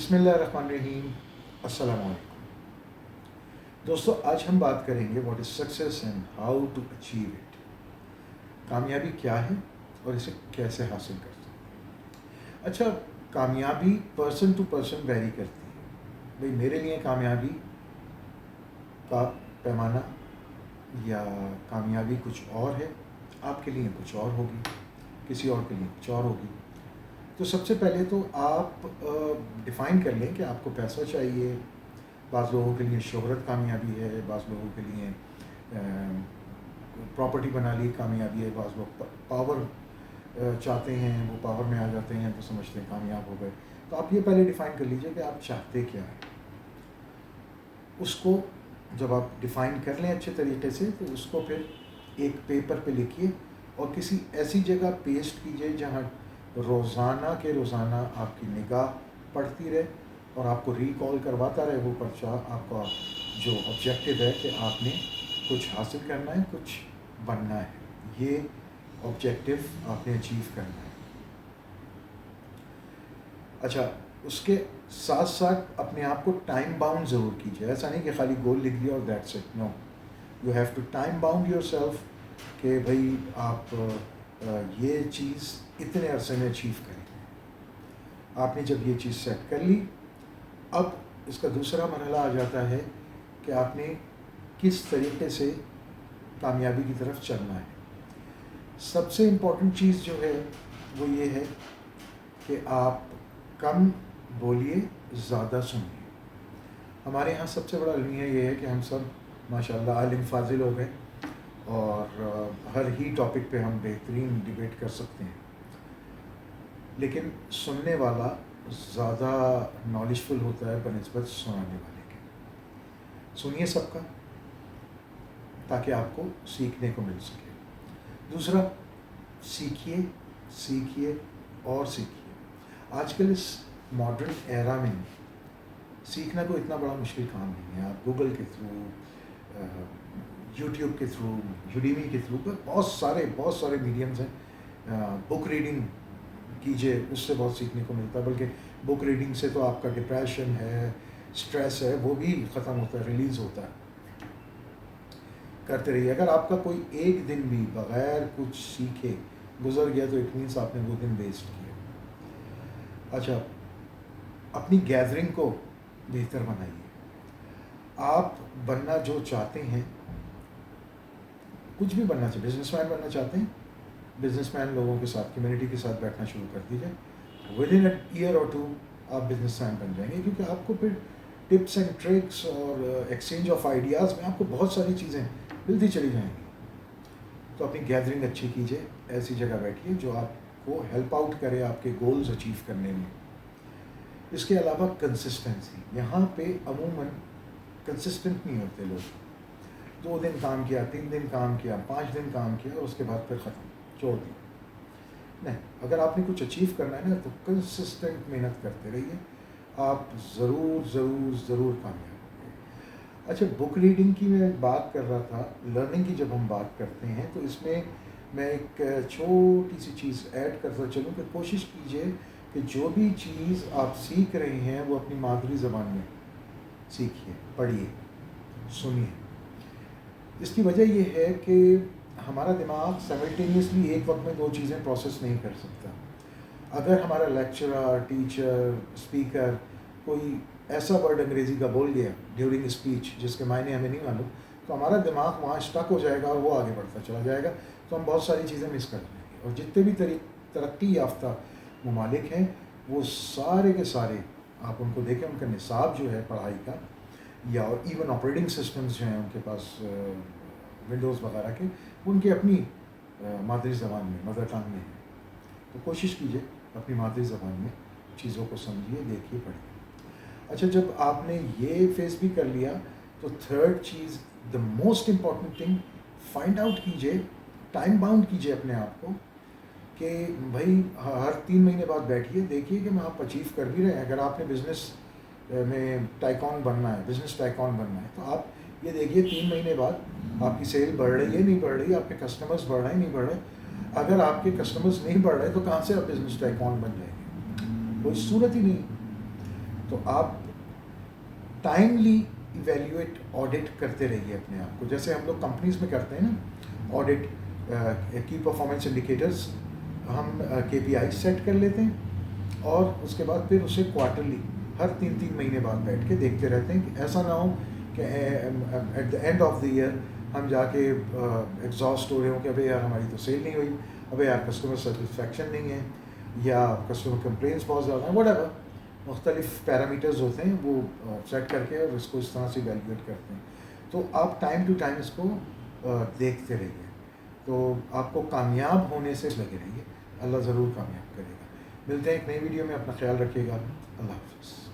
بسم اللہ الرحمن الرحیم. السلام علیکم دوستو. آج ہم بات کریں گے what is success and how to achieve it. کامیابی کیا ہے اور اسے کیسے حاصل کرتے ہیں. اچھا, کامیابی پرسن ٹو پرسن ویری کرتی ہے. بھئی میرے لیے کامیابی کا پیمانہ یا کامیابی کچھ اور ہے, آپ کے لیے کچھ اور ہوگی, کسی اور کے لیے کچھ اور ہوگی. تو سب سے پہلے تو آپ ڈیفائن کر لیں کہ آپ کو پیسہ چاہیے. بعض لوگوں کے لیے شہرت کامیابی ہے, بعض لوگوں کے لیے پراپرٹی بنا لی کامیابی ہے, بعض لوگ پاور چاہتے ہیں, وہ پاور میں آ جاتے ہیں تو سمجھتے ہیں کامیاب ہو گئے. تو آپ یہ پہلے ڈیفائن کر لیجئے کہ آپ چاہتے کیا ہیں. اس کو جب آپ ڈیفائن کر لیں اچھے طریقے سے تو اس کو پھر ایک پیپر پہ لکھیے اور کسی ایسی جگہ پیسٹ کیجئے جہاں روزانہ کے روزانہ آپ کی نگاہ پڑتی رہے اور آپ کو ریکال کرواتا رہے وہ پرچہ, آپ کا جو آبجیکٹو ہے کہ آپ نے کچھ حاصل کرنا ہے, کچھ بننا ہے. یہ آبجیکٹو آپ نے اچیو کرنا ہے. اچھا, اس کے ساتھ ساتھ اپنے آپ کو ٹائم باؤنڈ ضرور کیجیے. ایسا نہیں کہ خالی گول لکھ دیا اور that's it. No, you have to time bound yourself کہ بھائی آپ یہ چیز اتنے عرصے میں اچیو کریں. آپ نے جب یہ چیز سیٹ کر لی, اب اس کا دوسرا مرحلہ آ جاتا ہے کہ آپ نے کس طریقے سے کامیابی کی طرف چلنا ہے. سب سے امپورٹنٹ چیز جو ہے وہ یہ ہے کہ آپ کم بولیے, زیادہ سنیے. ہمارے یہاں سب سے بڑا المیہ یہ ہے کہ ہم سب ماشاءاللہ عالم فاضل ہو گئے اور ہر ہی ٹاپک پہ ہم بہترین ڈیبیٹ کر سکتے ہیں, لیکن سننے والا زیادہ نالجفل ہوتا ہے بنسبت سنانے والے کے. سنیے سب کا تاکہ آپ کو سیکھنے کو مل سکے. دوسرا, سیکھیے سیکھیے اور سیکھیے. آج کل اس ماڈرن ایرا میں سیکھنا کوئی اتنا بڑا مشکل کام نہیں ہے. آپ گوگل کے تھرو, یوٹیوب کے تھرو, یوڈیمی کے تھرو بہت سارے میڈیمز ہیں. بک ریڈنگ کیجیے, اس سے بہت سیکھنے کو ملتا ہے. بلکہ بک ریڈنگ سے تو آپ کا ڈپریشن ہے, اسٹریس ہے, وہ بھی ختم ہوتا ہے, ریلیز ہوتا ہے. کرتے رہیے. اگر آپ کا کوئی ایک دن بھی بغیر کچھ سیکھے گزر گیا تو اٹ مینس آپ نے وہ دن ویسٹ کیا. اچھا, اپنی گیدرنگ کو بہتر بنائیے. آپ بننا جو چاہتے ہیں, کچھ بھی بننا چاہیے, بزنس مین بننا چاہتے ہیں, بزنس مین لوگوں کے ساتھ, کمیونٹی کے ساتھ بیٹھنا شروع کر دیجیے. ود ان اے ایئر اور ٹو آپ بزنس مین بن جائیں گے, کیونکہ آپ کو پھر ٹپس اینڈ ٹرکس اور ایکسچینج آف آئیڈیاز میں آپ کو بہت ساری چیزیں ملتی چلی جائیں گی. تو اپنی گیدرنگ اچھی کیجیے, ایسی جگہ بیٹھیے جو آپ کو ہیلپ آؤٹ کرے آپ کے گولز اچیو کرنے میں. اس کے علاوہ کنسسٹنسی, یہاں پہ عموماً کنسسٹنٹ نہیں ہوتے لوگ. 2 دن کام کیا, 3 دن کام کیا, 5 دن کام کیا اور اس کے بعد پھر ختم, چھوڑ دیا. نہیں, اگر آپ نے کچھ اچیو کرنا ہے نا تو کنسسٹنٹ محنت کرتے رہیے, آپ ضرور ضرور ضرور کامیاب ہوں گے. اچھا, بک ریڈنگ کی میں بات کر رہا تھا. لرننگ کی جب ہم بات کرتے ہیں تو اس میں ایک چھوٹی سی چیز ایڈ کرتا چلوں کہ کوشش کیجیے کہ جو بھی چیز آپ سیکھ رہے ہیں وہ اپنی مادری زبان میں سیکھیے, پڑھیے, سنیے. اس کی وجہ یہ ہے کہ ہمارا دماغ سائملٹینیسلی ایک وقت میں 2 چیزیں پروسیس نہیں کر سکتا. اگر ہمارا لیکچرر, ٹیچر, اسپیکر کوئی ایسا ورڈ انگریزی کا بول گیا ڈیورنگ اسپیچ جس کے معنی ہمیں نہیں معلوم, تو ہمارا دماغ وہاں اسٹک ہو جائے گا اور وہ آگے بڑھتا چلا جائے گا, تو ہم بہت ساری چیزیں مس کر دیں گے. اور جتنے بھی ترقی یافتہ ممالک ہیں وہ سارے کے سارے آپ ان کو دیکھیں, ان کا نصاب جو ہے پڑھائی کا, یا ایون آپریٹنگ سسٹمز جو ہیں ان کے پاس ونڈوز وغیرہ کے, ان کے اپنی مادری زبان میں, مدر ٹنگ میں ہیں. تو کوشش کیجیے اپنی مادری زبان میں چیزوں کو سمجھیے, دیکھیے, پڑھیے. اچھا, جب آپ نے یہ فیس بھی کر لیا تو تھرڈ چیز, the most important thing, find out کیجیے, ٹائم باؤنڈ کیجیے اپنے آپ کو کہ بھائی ہر 3 مہینے بعد بیٹھیے, دیکھیے کہ آپ اچیو کر بھی رہے ہیں. اگر آپ نے بزنس میں ٹائکون بننا ہے, بزنس ٹائکون بننا ہے, تو آپ یہ دیکھیے 3 مہینے بعد آپ کی سیل بڑھ رہی ہے, نہیں بڑھ رہی, آپ کے کسٹمرز بڑھ رہے ہیں, نہیں بڑھ رہے. اگر آپ کے کسٹمرز نہیں بڑھ رہے تو کہاں سے آپ بزنس ٹائکون بن جائیں گے؟ کوئی صورت ہی نہیں. تو آپ ٹائملی ایویلیویٹ آڈٹ کرتے رہیے اپنے آپ کو، جیسے ہم لوگ کمپنیز میں کرتے ہیں نا آڈٹ، کی پرفارمنس انڈیکیٹرز ہم KPI سیٹ کر لیتے ہیں اور اس کے بعد پھر اسے کوارٹرلی ہر 3 مہینے بعد بیٹھ کے دیکھتے رہتے ہیں کہ ایسا نہ ہو کہ at the end of the year ہم جا کے ایگزاسٹ ہو رہے ہوں کہ ابھی یار ہماری تو سیل نہیں ہوئی، ابھی یار کسٹمر سیٹسفیکشن نہیں ہے، یا کسٹمر کمپلینس بہت زیادہ ہیں، وٹ ایور مختلف پیرامیٹرز ہوتے ہیں وہ سیٹ کر کے اور اس کو اس طرح سے ایویلیویٹ کرتے ہیں. تو آپ ٹائم ٹو ٹائم اس کو دیکھتے رہیے، تو آپ کو کامیاب ہونے سے لگے رہیے، اللہ ضرور کامیاب کرے گا. ملتے ہیں ایک نئی ویڈیو میں، اپنا خیال رکھیے گا، اللہ حافظ.